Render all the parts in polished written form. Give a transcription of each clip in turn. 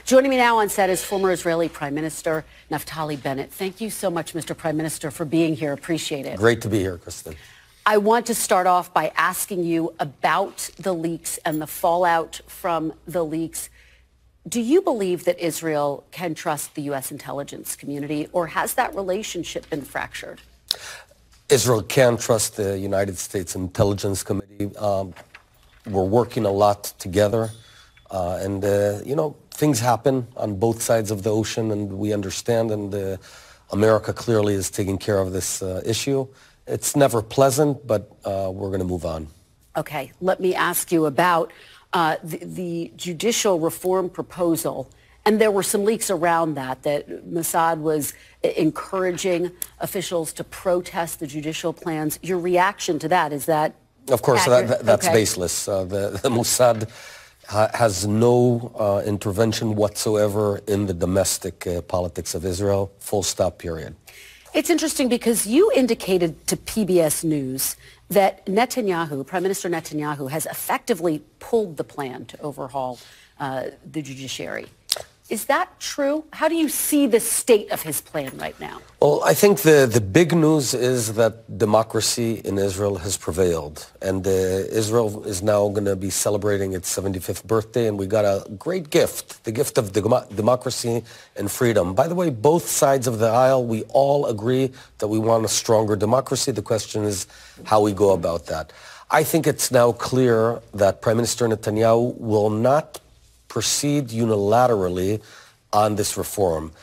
Joining me now on set is former Israeli Prime Minister Naftalí Bennett. Thank you so much, Mr. Prime Minister, for being here. Appreciate it. Great to be here, Kristen. I want to start off by asking you about the leaks and the fallout from the leaks. Do you believe that Israel can trust the U.S. intelligence community, or has that relationship been fractured? Israel can trust the United States Intelligence Committee. We're working a lot together. Things happen on both sides of the ocean, and we understand, and America clearly is taking care of this issue. It's never pleasant, but we're going to move on. Okay, let me ask you about the judicial reform proposal. And there were some leaks around that Mossad was encouraging officials to protest the judicial plans. Your reaction to that, is that Of course, that's okay? baseless. The Mossad has no intervention whatsoever in the domestic politics of Israel, full stop, period. It's interesting because you indicated to PBS News that Netanyahu, Prime Minister Netanyahu, has effectively pulled the plan to overhaul the judiciary. Is that true? How do you see the state of his plan right now? Well, I think the big news is that democracy in Israel has prevailed. And Israel is now going to be celebrating its 75th birthday, and we got a great gift, the gift of democracy and freedom. By the way, both sides of the aisle, we all agree that we want a stronger democracy. The question is how we go about that. I think it's now clear that Prime Minister Netanyahu will not proceed unilaterally on this reform.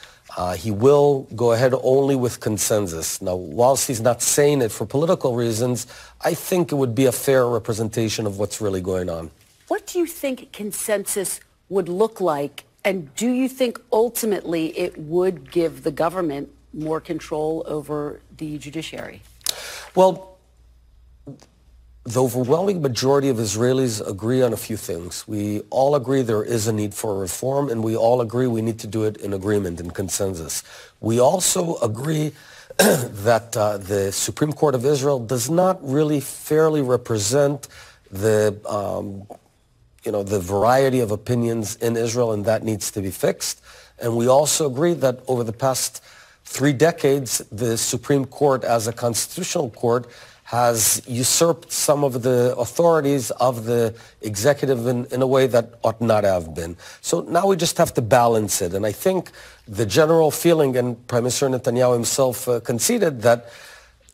He will go ahead only with consensus. Now, whilst he's not saying it for political reasons, I think it would be a fair representation of what's really going on. What do you think consensus would look like? And do you think ultimately it would give the government more control over the judiciary? Well, the overwhelming majority of Israelis agree on a few things. We all agree there is a need for reform, and we all agree we need to do it in agreement, in consensus. We also agree that the Supreme Court of Israel does not really fairly represent the variety of opinions in Israel, and that needs to be fixed. And we also agree that over the past 3 decades, the Supreme Court as a constitutional court has usurped some of the authorities of the executive in a way that ought not have been. So now we just have to balance it. And I think the general feeling, and Prime Minister Netanyahu himself conceded, that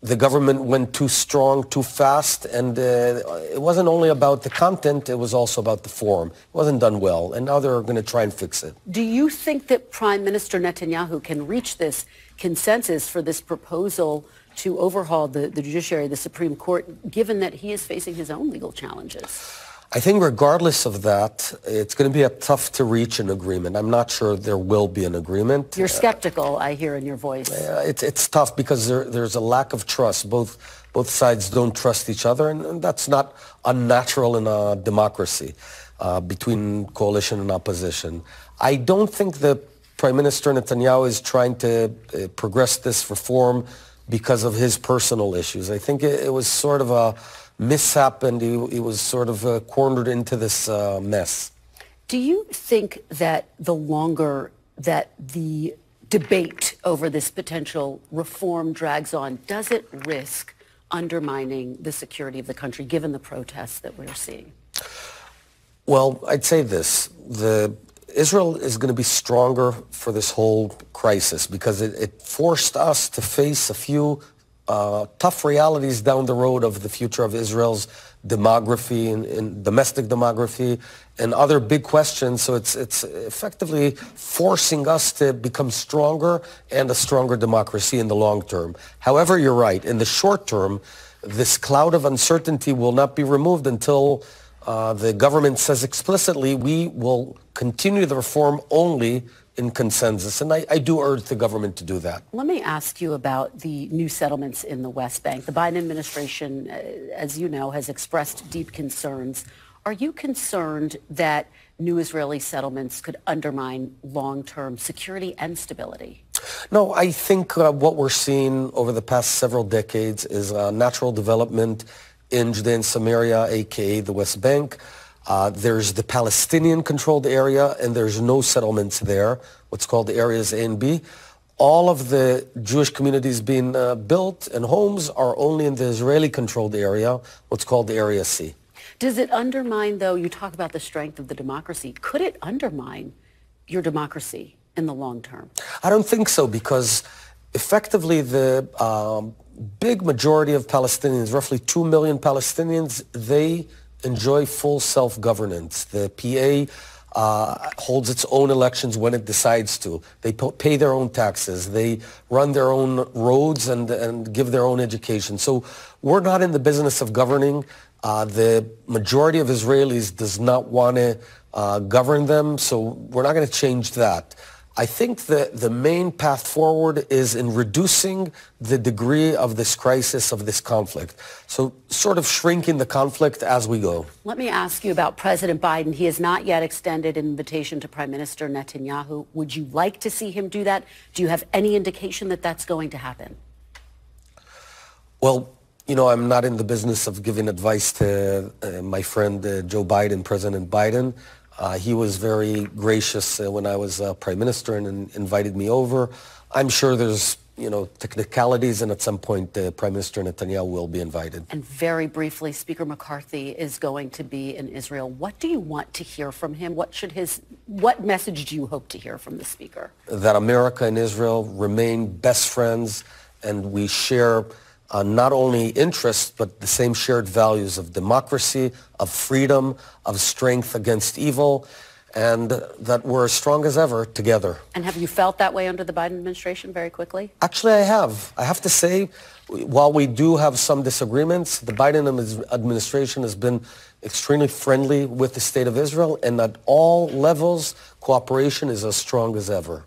the government went too strong, too fast, and it wasn't only about the content, it was also about the form. It wasn't done well, and now they're going to try and fix it. Do you think that Prime Minister Netanyahu can reach this consensus for this proposal to overhaul the judiciary, the Supreme Court, given that he is facing his own legal challenges? I think regardless of that, it's going to be tough to reach an agreement. I'm not sure there will be an agreement. You're skeptical, I hear in your voice. It's tough because there's a lack of trust. Both sides don't trust each other, and that's not unnatural in a democracy between coalition and opposition. I don't think that Prime Minister Netanyahu is trying to progress this reform because of his personal issues. I think it was sort of a mishap, and he was sort of cornered into this mess. Do you think that the longer that the debate over this potential reform drags on, does it risk undermining the security of the country, given the protests that we're seeing? Well, I'd say this. Israel is going to be stronger for this whole crisis because it forced us to face a few tough realities down the road of the future of Israel's demography and domestic demography and other big questions. So it's effectively forcing us to become stronger and a stronger democracy in the long term. However, you're right. In the short term, this cloud of uncertainty will not be removed until the government says explicitly we will continue the reform only in consensus. And I do urge the government to do that. Let me ask you about the new settlements in the West Bank. The Biden administration, as you know, has expressed deep concerns. Are you concerned that new Israeli settlements could undermine long-term security and stability? No, I think what we're seeing over the past several decades is natural development in Judea and Samaria, a.k.a. the West Bank. There's the Palestinian-controlled area, and there's no settlements there, what's called areas A and B. All of the Jewish communities being built and homes are only in the Israeli-controlled area, what's called Area C. Does it undermine, though, you talk about the strength of the democracy, could it undermine your democracy in the long term? I don't think so, because effectively the big majority of Palestinians, roughly 2 million Palestinians, they enjoy full self-governance. The PA holds its own elections when it decides to. They pay their own taxes. They run their own roads and give their own education. So we're not in the business of governing. The majority of Israelis does not want to govern them, so we're not going to change that. I think that the main path forward is in reducing the degree of this crisis, of this conflict. So sort of shrinking the conflict as we go. Let me ask you about President Biden. He has not yet extended an invitation to Prime Minister Netanyahu. Would you like to see him do that? Do you have any indication that that's going to happen? Well, you know, I'm not in the business of giving advice to my friend Joe Biden, President Biden. He was very gracious when I was Prime Minister and invited me over. I'm sure there's, you know, technicalities, and at some point Prime Minister Netanyahu will be invited. And very briefly, Speaker McCarthy is going to be in Israel. What do you want to hear from him? What message do you hope to hear from the Speaker? That America and Israel remain best friends, and we share not only interests, but the same shared values of democracy, of freedom, of strength against evil, and that we're as strong as ever together. And have you felt that way under the Biden administration very quickly? Actually, I have. I have to say, while we do have some disagreements, the Biden administration has been extremely friendly with the State of Israel, and at all levels, cooperation is as strong as ever.